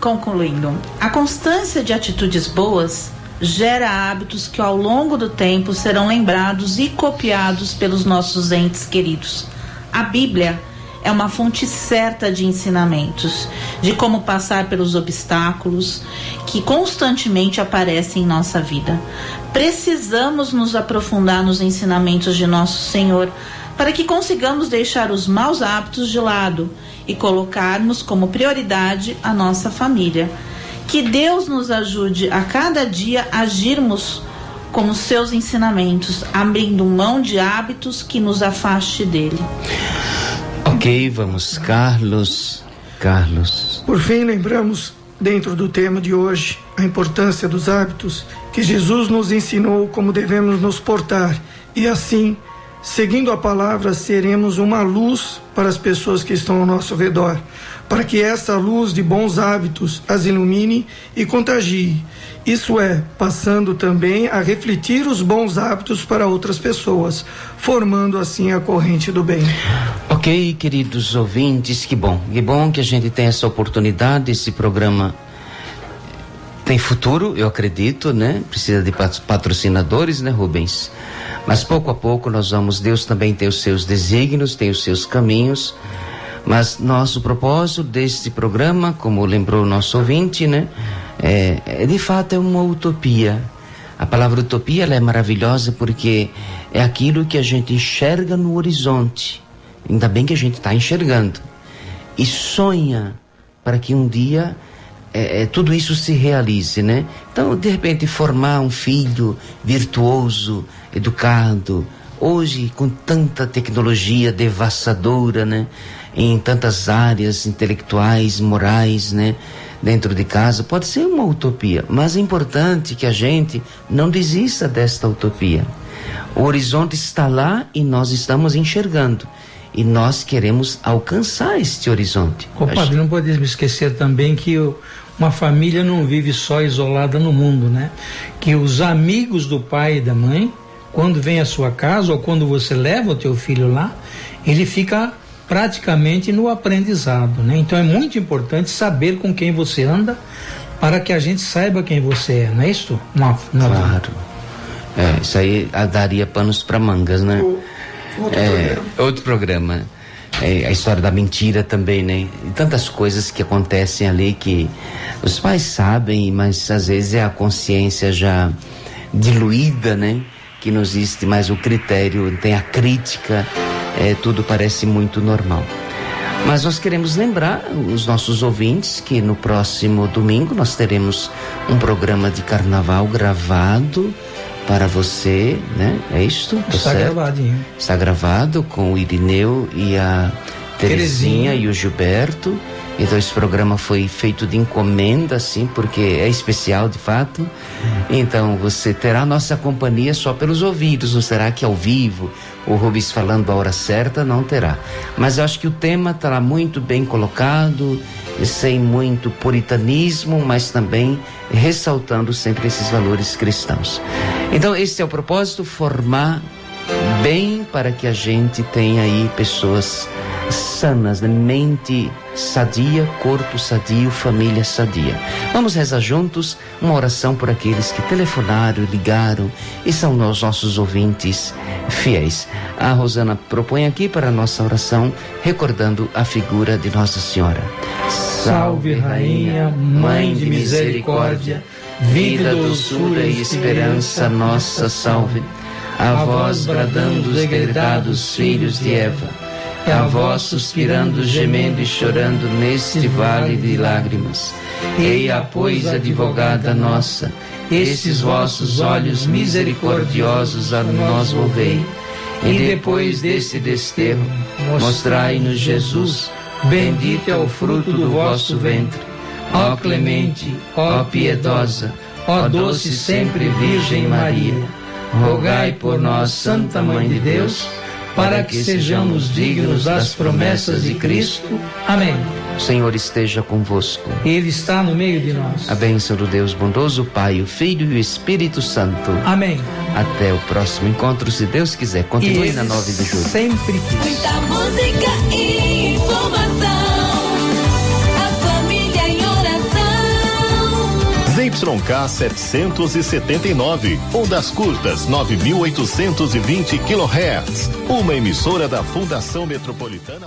Concluindo, a constância de atitudes boas gera hábitos que ao longo do tempo serão lembrados e copiados pelos nossos entes queridos. A Bíblia é uma fonte certa de ensinamentos, de como passar pelos obstáculos que constantemente aparecem em nossa vida. Precisamos nos aprofundar nos ensinamentos de nosso Senhor para que consigamos deixar os maus hábitos de lado e colocarmos como prioridade a nossa família. Que Deus nos ajude a cada dia agirmos com os seus ensinamentos, abrindo mão de hábitos que nos afaste dele. Ok, vamos, Carlos. Por fim, lembramos, dentro do tema de hoje, a importância dos hábitos, que Jesus nos ensinou como devemos nos portar. E assim, seguindo a palavra, seremos uma luz para as pessoas que estão ao nosso redor, para que essa luz de bons hábitos as ilumine e contagie. Isso é, passando também a refletir os bons hábitos para outras pessoas, formando assim a corrente do bem. Ok, queridos ouvintes, que bom que a gente tem essa oportunidade. Esse programa tem futuro, eu acredito, né? Precisa de patrocinadores, né, Rubens? Mas pouco a pouco Deus também tem os seus desígnios, tem os seus caminhos. Mas nosso propósito deste programa, como lembrou o nosso ouvinte, né? De fato é uma utopia. A palavra utopia, ela é maravilhosa porque é aquilo que a gente enxerga no horizonte. Ainda bem que a gente está enxergando e sonha para que um dia tudo isso se realize, né? Então, de repente, formar um filho virtuoso, educado, hoje com tanta tecnologia devassadora, né? Em tantas áreas intelectuais, morais, né? Dentro de casa, pode ser uma utopia, mas é importante que a gente não desista desta utopia. O horizonte está lá e nós estamos enxergando. E nós queremos alcançar este horizonte. Padre, não podemos esquecer também que uma família não vive só isolada no mundo, né? Que os amigos do pai e da mãe, quando vem à sua casa ou quando você leva o teu filho lá, ele fica praticamente no aprendizado, né? Então é muito importante saber com quem você anda para que a gente saiba quem você é, não é isso? Claro. Isso aí daria panos para mangas, né? Outro programa. A história da mentira também, né? E tantas coisas que acontecem ali que os pais sabem, mas às vezes é a consciência já diluída, né? Que não existe mais o critério, tem a crítica, tudo parece muito normal. Mas nós queremos lembrar os nossos ouvintes que no próximo domingo nós teremos um programa de carnaval gravado para você, né? É isto? Está gravadinho. Está gravado com o Irineu e a Terezinha e o Gilberto. Então esse programa foi feito de encomenda, assim, porque é especial de fato. Então você terá a nossa companhia só pelos ouvidos, não será que ao vivo, o Rubens falando a hora certa, não terá. Mas eu acho que o tema estará muito bem colocado, sem muito puritanismo, mas também ressaltando sempre esses valores cristãos. Então esse é o propósito, formar bem para que a gente tenha aí pessoas sanas, mente sadia, corpo sadio, família sadia. Vamos rezar juntos uma oração por aqueles que telefonaram, ligaram e são os nossos ouvintes fiéis. A Rosana propõe aqui para a nossa oração, recordando a figura de Nossa Senhora. Salve, Rainha, Mãe de misericórdia, vida, doçura e esperança nossa, salve. A vós bradando os degredados filhos de Eva, a vós suspirando, gemendo e chorando neste vale de lágrimas. Eia, pois, advogada nossa, esses vossos olhos misericordiosos a nós volvei, e depois desse desterro, mostrai-nos Jesus, bendito é o fruto do vosso ventre. Ó clemente, ó piedosa, ó doce sempre Virgem Maria, rogai por nós, Santa Mãe de Deus, para que sejamos dignos das promessas de Cristo. Amém. O Senhor esteja convosco. Ele está no meio de nós. A bênção do Deus bondoso, o Pai, o Filho e o Espírito Santo. Amém. Até o próximo encontro, se Deus quiser. Continue na 9 de julho. Sempre quis. Muita música e informação. A família em oração. ZYK 779, ondas curtas 9.820 kHz. Uma emissora da Fundação Metropolitana.